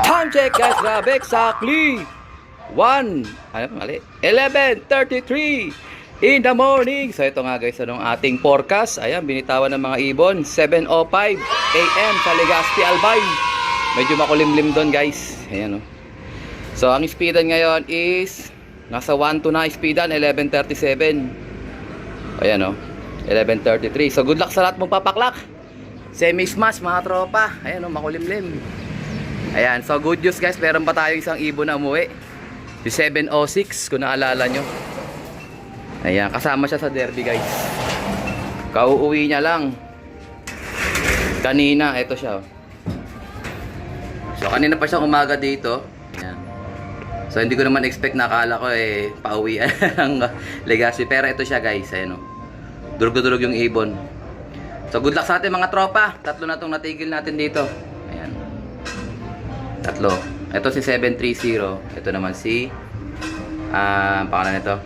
Time check guys, grabe, exactly 11:33 in the morning. So ito nga guys, anong ating forecast. Ayan, binitawan ng mga ibon, 7:05 AM sa Legazpi, Albay. Medyo makulimlim doon guys. Ayan o. So ang speedan ngayon is nasa 1-2 na speedan, 11:37. Ayan o, 11:33. So good luck sa lahat mong papaklak. Semi-smash mga tropa. Ayan o, makulimlim. Ayan, so good news guys, meron pa tayo isang ibon na umuwi. Si 706 kung naalala nyo. Ayan, kasama siya sa derby guys. Kauuwi niya lang kanina, eto siya. So kanina pa siya umaga dito. Ayan. So hindi ko naman expect, na akala ko pauwi ang Legazpi. Pero ito siya guys, ayan o. Durug-durug yung ibon. So good luck sa atin mga tropa. Tatlo na itong natigil natin dito. Ayan. Tatlo. Ito si 730. Ito naman si pangalan nito,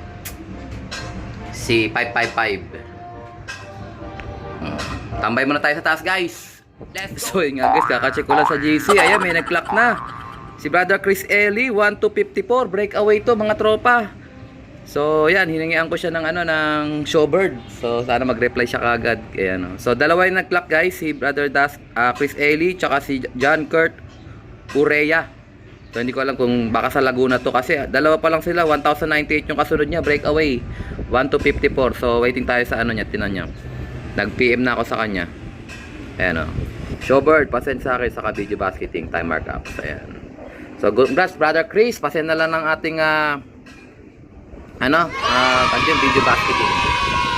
si 555. Tambay muna tayo sa taas guys. So yun nga guys, kakacheck ko lang sa GC. Ayan, may nag-clock na si Brother Chris Ellie, 1254. Breakaway to mga tropa. So yan, hiningian ko siya ng ng showbird. So sana mag-reply siya kagad. Ayan, so dalawa yung nag-clock guys, si Brother Chris Ellie tsaka si John Kurt Urea. So hindi ko alam kung baka sa Laguna to, kasi dalawa pa lang sila. 1098 yung kasunod niya, breakaway 1254. So waiting tayo sa niya, tinan niya. Nag-PM na ako sa kanya. Ayan o. Showbird, pasend sa akin sa video basketing, time markup. So ayan. So congrats Brother Chris, pasend na lang ng ating video basketing.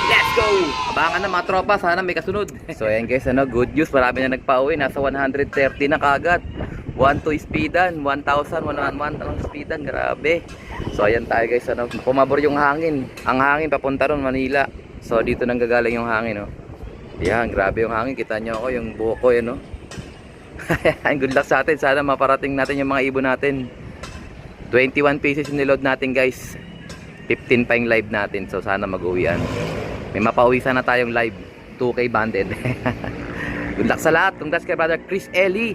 Let's go! Abangan na mga tropa, sana may kasunod. So ayan guys, good news, marami na nagpa-uwi. Nasa 130 na kagad. 1-2 speedan, 1,000, 1-1 lang speedan, grabe. So ayan tayo guys, pumabor yung hangin. Ang hangin papunta ron Manila. So dito nang gagaling yung hangin, Yan, grabe yung hangin, kita nyo ako, yung buhok ko yan, Good luck sa atin, sana maparating natin yung mga ibon natin. 21 pieces yung niload natin guys. 15 pa yung live natin, so sana mag-uwian. May mapauwi sana tayong live, 2K banded. Good luck sa lahat. Congrats kay Brother Chris Ellie.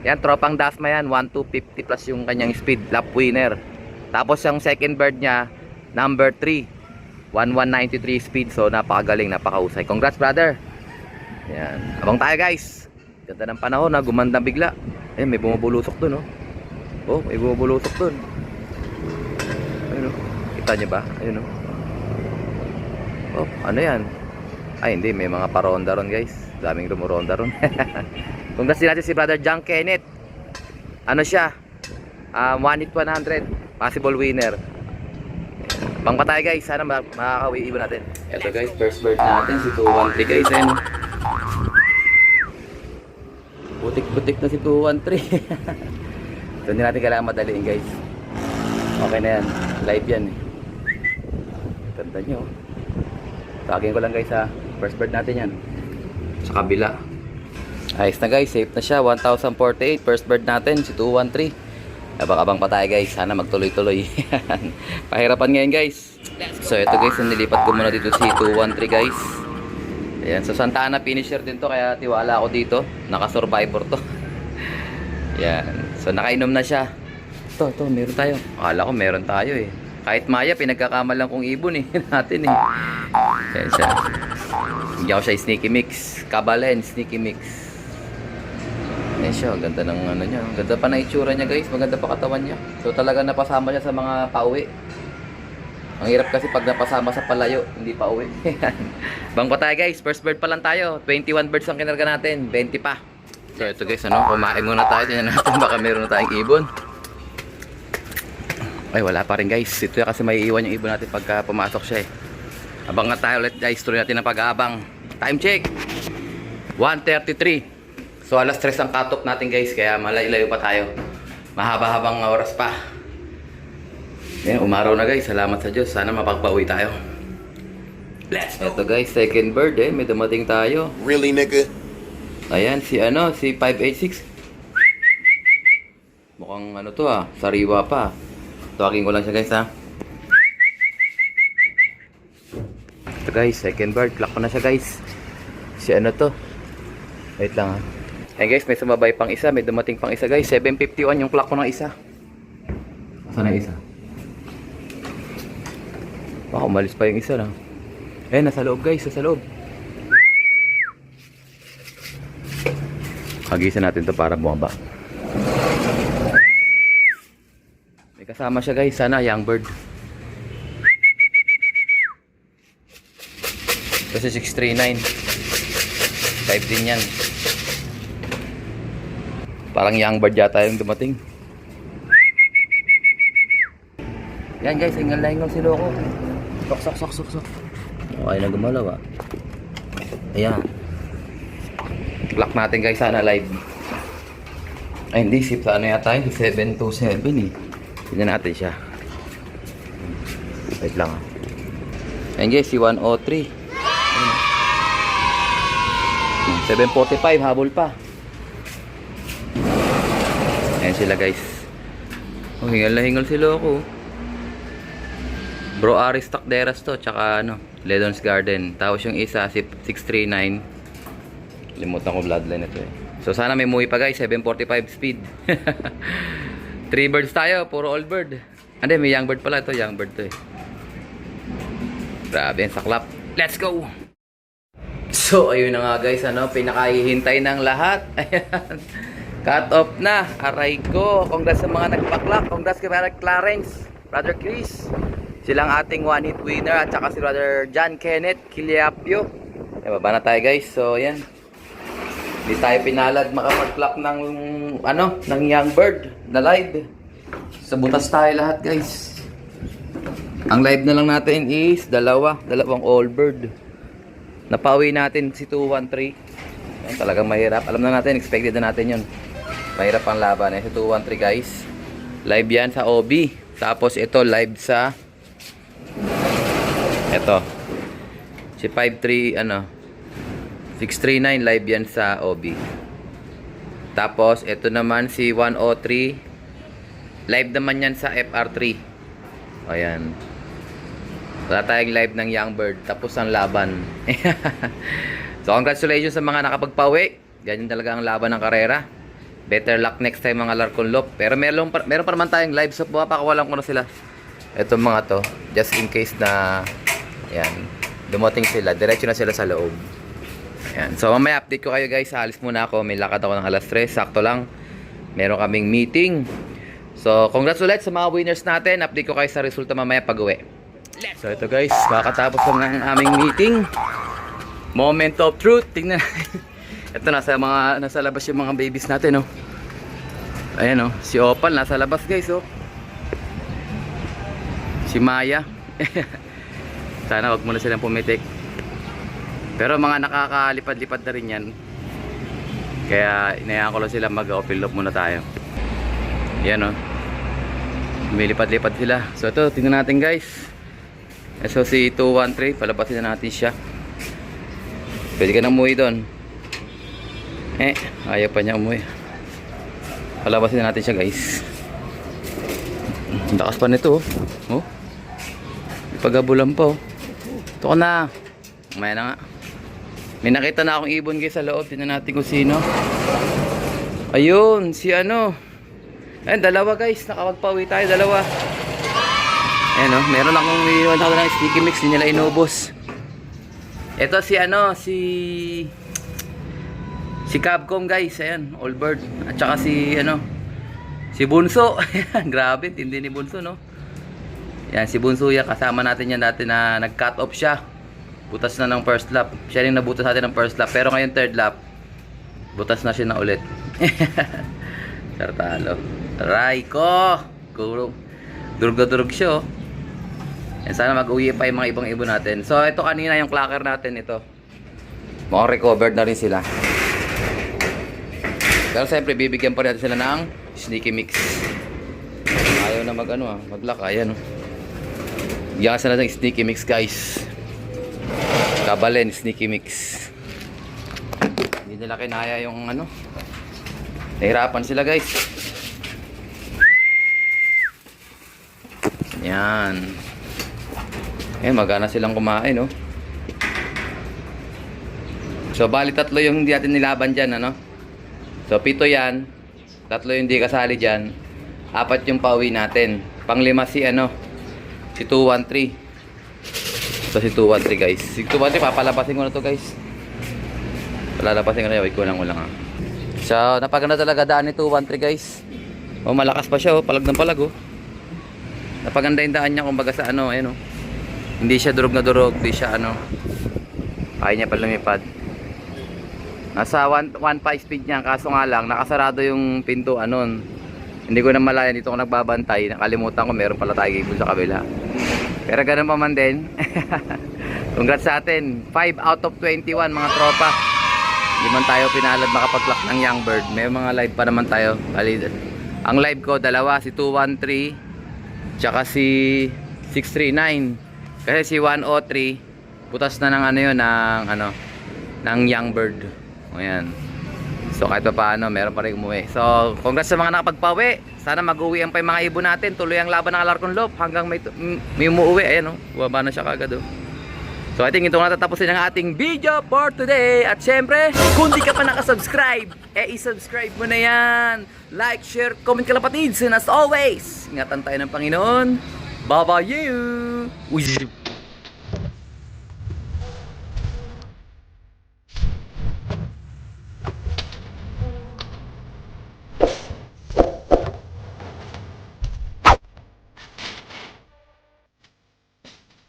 Yan, tropang Dasma yan, 1250 plus yung kanyang speed, lap winner. Tapos yung second bird niya, number 3, 1193 speed. So napakagaling, napakahusay. Congrats brother. Yan, abang tayo guys. Ganda ng panahon na gumanda bigla. May bumubulusok dun may bumubulusok dun. Ayun kita nyo ba? Ayun ano yan? Ay hindi, may mga paronda ron guys. Daming rumuronda ron. Congrats din natin si Brother John Kenneth. Ano siya? 1 hit 100. Possible winner. Bang patay guys. Sana makakawi ibon natin. Ito guys, first bird natin si 213 guys. Ayan. Butik-butik na si 213. Ito hindi natin kailangan madaliin guys. Okay na yan. Live yan Ganda nyo. Tagin ko lang guys first bird natin yan. Sa kabila. Ayos na guys, safe na siya. 1048, first bird natin, si 213. Abang-abang pa tayo guys, sana magtuloy-tuloy. Pahirapan ngayon guys. So ito guys, nilipat ko muna dito si 213 guys. Ayan, so Santa Ana finisher din to, kaya tiwala ako dito. Naka-survivor to. Ayan, so nakainom na siya. Ito, meron tayo. Akala ko meron tayo Kahit maya, pinagkakamalang kong ibon natin Ayan siya. Hindi ako siya sneaky mix. Kabalen, sneaky mix. Ayan siya, ganda ng niya. Ganda pa na itsura niya guys, maganda pa katawan niya. So talaga napasama siya sa mga pauwi. Ang hirap kasi pag napasama sa palayo, hindi pa uwi. Bang pa tayo guys, first bird pa lang tayo. 21 birds ang kinarga natin, 20 pa. So ito guys, kumain muna tayo. Tingnan natin, baka meron na tayong ibon. Ay wala pa rin guys, ito kasi may iwan yung ibon natin pagka pumasok siya Abang nga tayo ulit guys, tuloy natin ang pag-aabang. Time check 1:33. So alas 3 ang cut-off natin guys, kaya malayo pa tayo. Mahaba-habang oras pa. Ayan, umaraw na guys, salamat sa Diyos. Sana mapagpauwi tayo. Let's go. Ito guys, second bird may dumating tayo. Really nigga? Ayan, si 586. Mukhang to sariwa pa. Tawagin ko lang siya guys Ito guys, second bird, clock ko na siya guys. Si to. Wait lang Ayan guys, may sumabay pang isa, may dumating pang isa guys. 751 yung clock ko ng isa. Saan na isa? Baka umalis pa yung isa lang. Ayan, nasa loob guys, nasa loob. Hagisan natin to para bumaba. May kasama siya guys, sana young bird. Kasi 639. 5 din yan. Parang young bird yata yung dumating. Yan guys, hingal si Loco. Sok. Okay na gumalaw ah. Ayan. Lock natin guys, sana live. Ay hindi, sip sa ano yata yun, 727 eh. Tignan natin siya. Wait lang ah. Ayan guys, si 103. 745, habol pa. Ayan sila guys. Oh, hingal na hingal si Loco. Bro Aris Takderas to, tsaka ano, Ledon's Garden. Tapos yung isa, si 639. Limutan ko bloodline ito eh. So sana may muwi pa guys, 745 speed. 3 birds tayo, puro all bird. Hindi, may young bird pala ito, young bird to eh. Grabe, saklap. Let's go! So, ayun na nga guys, ano, pinakahihintay ng lahat. Ayan. Cut off na. Aray ko. Congrats sa mga nagpaklak. Congrats kay Brother Clarence, Brother Chris. Silang ating one hit winner at saka si Brother John Kenneth Kiliapio. Baba na tayo guys. So, ayan. Hindi tayo pinalad makapag-clock ng ano, ng young bird na live. Sa butas tayo lahat guys. Ang live na lang natin is dalawang all bird. Napawi natin si 213. Ayan, talagang mahirap. Alam na natin, expected na natin yun. Mahirap ang laban eh. Si 213 guys. Live yan sa OB. Tapos ito live sa ito. Si 53 ano 639 live yan sa OB. Tapos ito naman si 103 live naman yan sa FR3. Ayan. Wala tayong live ng young bird. Tapos ang laban. So congratulations sa mga nakapagpawi. Ganyan talaga ang laban ng karera. Better luck next time mga Larconlop. Pero meron pa naman tayong live. So papakawalan ko na sila. Itong mga to. Just in case na ayan, dumating sila. Diretso na sila sa loob. Ayan. So mamaya update ko kayo guys. Alis muna ako. May lakad ako ng alas 3. Sakto lang. Meron kaming meeting. So congrats ulit sa mga winners natin. Update ko kayo sa resulta mamaya pag uwi. So ito guys, kakatapos lang ng aming meeting. Moment of truth. Tingnan natin. Ito nasa labas yung mga babies natin, oh. Ayan, oh. Si Opal nasa labas, guys, oh. Si Maya. Sana wag muna silang pumitik. Pero mga nakakalipad-lipad na rin yan. Kaya inayaan ko lang sila mag-open loop muna tayo. Ayan, oh. Lumilipad-lipad sila. So ito, tingnan natin guys. So si 213, palabasin na natin siya. Pwede ka na umuwi doon. Ayaw pa niya umuwi. Palabasin na natin siya guys. Lakas pa nito, oh. Pagabulan pa, oh. Ito ka na. Umaya na nga. May nakita na akong ibon guys sa loob. Tingnan natin kung sino. Ayun, si ano. Ayun, dalawa guys. Nakapagpawi tayo, dalawa. Ayan, oh. Meron akong iniwan ako ng sticky mix. Hindi nila inubos. Ito si ano, si Capcom guys. Ayan, all bird. At saka si ano, si Bunso. Ayan, grabe, tindi ni Bunso, no. Ayan, si Bunso yan. Kasama natin yan dati na nag-cut off siya. Butas na ng first lap. Siya yung nabutas natin ng first lap. Pero ngayon third lap, butas na siya na ulit. Sartalo. Aray ko. Durug siya, oh. And sana mag-uwi pa yung mga ibang ibon natin. So ito kanina yung clacker natin ito. Mukhang recovered na rin sila. Pero siyempre bibigyan pa rin natin sila ng sneaky mix. Ayaw na mag-lock. Ayan, oh. Bigyan sila ng sneaky mix guys. Kabalen sneaky mix. Hindi nila kinaya yung ano. Nahirapan sila guys. Yan. Magana silang kumain, no? So, bali tatlo yung hindi natin nilaban dyan, ano? So 7 yan. 3 yung di kasali dyan. 4 yung pauwi natin. Pang-5 si si 213. Ito si 213 guys. Si 213 papalabasin ko na to guys. Palalabasin ko na. Wait ko lang ha. So napaganda talaga daan ni 213 guys. Oh, malakas pa siya palag ng palag Napaganda yung daan niya kumbaga sa ayan Hindi siya durog na durog, hindi siya kaya niya pa lumipad. Nasa 1.5 speed niya, kaso nga lang nakasarado yung pinto Hindi ko na malaya dito ako nagbabantay. Nakalimutan ko meron pala tayo gable sa kabila. Pero ganun pa man din. Congrats sa atin. 5 out of 21 mga tropa. Hindi man tayo pinalad makapag-clock ng Young Bird. May mga live pa naman tayo. Ang live ko dalawa, si 213 tsaka si 639. Kasi si 103 butas na ng ng Young Bird. Ayan. So kahit pa paano meron pa rin umuwi. So congrats sa mga nakapagpawi. Sana mag-uwian pa yung mga ibon natin. Tuloy ang laban ng Alarcon Loop hanggang may umuwi. Ayan bumaba na siya kagad So I think ito na tatapusin ang ating video for today. At syempre, kung di ka pa nakasubscribe, i-subscribe mo na yan. Like, share, comment kalapatids. And as always, ingatan tayo ng Panginoon. Bye-bye you!